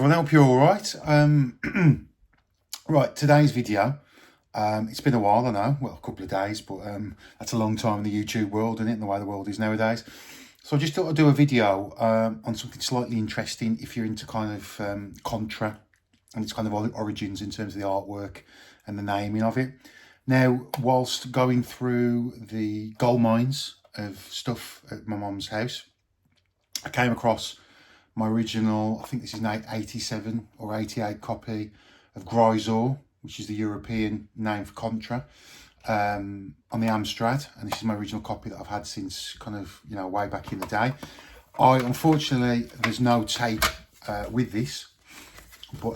everyone, I hope you're all right. Right, today's video, it's been a while, I know, well, a couple of days, but that's a long time in the YouTube world, isn't it, and the way the world is nowadays. So I just thought I'd do a video on something slightly interesting if you're into kind of Contra and its kind of origins in terms of the artwork and the naming of it. Now, whilst going through the gold mines of stuff at my mum's house, I came across my original, I think this is an 87 or 88 copy of Gryzor, which is the European name for Contra, on the Amstrad, and this is my original copy that I've had since kind of, you know, way back in the day. Unfortunately, there's no tape with this, but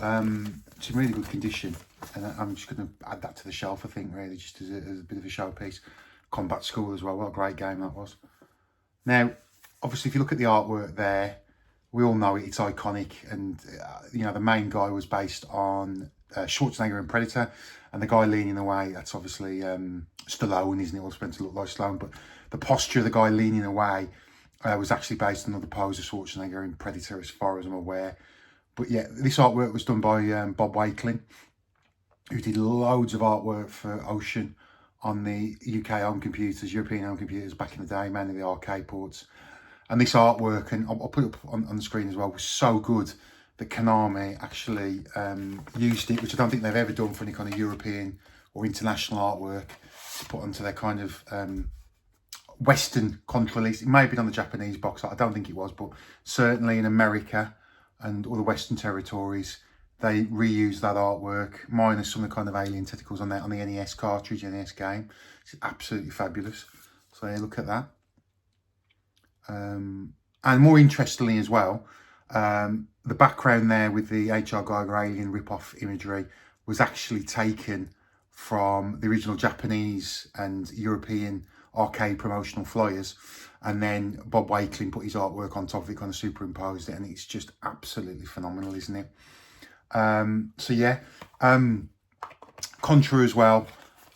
it's in really good condition, and I'm just going to add that to the shelf, I think, really, just as a bit of a showpiece. Combat School as well, what a great game that was. Now, obviously, if you look at the artwork there, we all know it's iconic, and you know, the main guy was based on Schwarzenegger in Predator, and the guy leaning away, that's obviously Stallone, isn't it? All meant to look like Stallone, but the posture of the guy leaning away was actually based on another pose of Schwarzenegger in Predator, as far as I'm aware. But yeah, this artwork was done by Bob Wakelin, who did loads of artwork for Ocean on the UK home computers, European home computers back in the day, mainly the arcade ports. And this artwork, and I'll put it up on the screen as well, was so good that Konami actually used it, which I don't think they've ever done for any kind of European or international artwork, to put onto their kind of Western Contra release. It may have been on the Japanese box, I don't think it was, but certainly in America and all the Western territories, they reused that artwork, minus some of the kind of alien tentacles on the NES cartridge, NES game. It's absolutely fabulous. So yeah, look at that. And more interestingly as well, the background there with the H.R. Geiger alien rip-off imagery was actually taken from the original Japanese and European arcade promotional flyers, and then Bob Wakelin put his artwork on top of it, kind of superimposed it, and it's just absolutely phenomenal, isn't it? So yeah, Contra as well,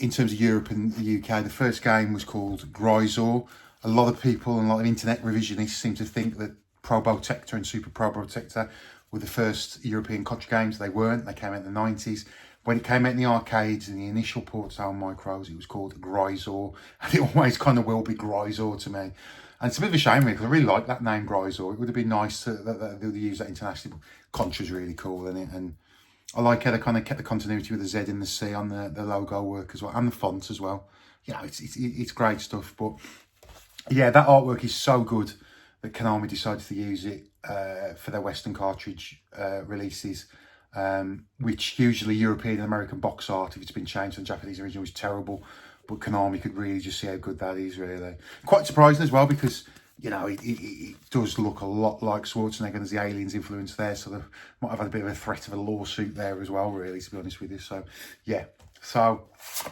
in terms of Europe and the UK, the first game was called Gryzor. A lot of people and a lot of internet revisionists seem to think that Probotector and Super Probotector were the first European Contra games. They weren't. They came out in the 90s. When it came out in the arcades and the initial ports on micros, it was called Gryzor, and it always kind of will be Gryzor to me. And it's a bit of a shame, really, because I really like that name, Gryzor. It would have been nice that they use that internationally, but Contra's really cool, isn't it? And I like how they kind of kept the continuity with the Z and the C on the logo work as well, and the font as well. Yeah, it's great stuff, but yeah, that artwork is so good that Konami decided to use it for their Western cartridge releases, which usually European and American box art, if it's been changed to the Japanese original, is terrible. But Konami could really just see how good that is, really. Quite surprising as well, because, you know, it does look a lot like Schwarzenegger, and there's the aliens influence there, so they might have had a bit of a threat of a lawsuit there as well, really, to be honest with you. So, yeah. So,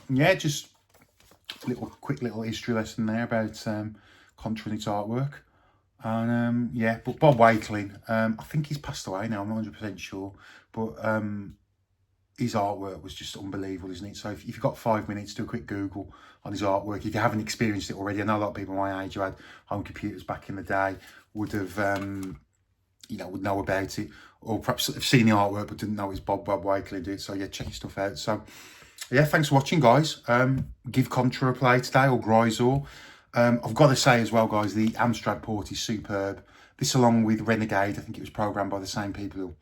yeah, just quick little history lesson there about Contra and its artwork. And yeah, but Bob Wakelin, I think he's passed away now, I'm not 100% sure, but his artwork was just unbelievable, isn't it? So if you've got 5 minutes, do a quick Google on his artwork. If you haven't experienced it already, I know a lot of people my age who had home computers back in the day would have, you know, would know about it, or perhaps have seen the artwork but didn't know it's Bob Wakelin did it. So yeah, check his stuff out. So yeah, thanks for watching, guys. Give Contra a play today, or Gryzor. I've got to say as well, guys, the Amstrad port is superb. This, along with Renegade, I think it was programmed by the same people who,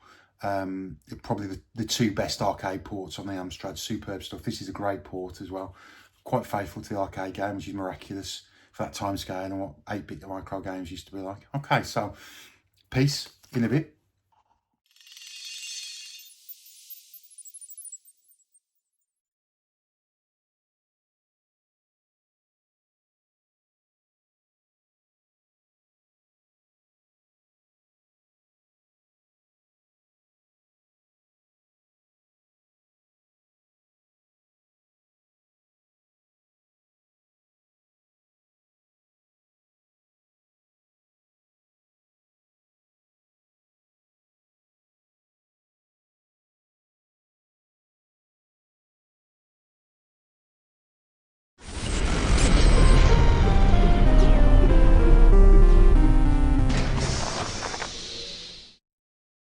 probably the two best arcade ports on the Amstrad. Superb stuff. This is a great port as well. Quite faithful to the arcade game, which is miraculous for that time scale and what 8-bit micro games used to be like. Okay, so peace in a bit.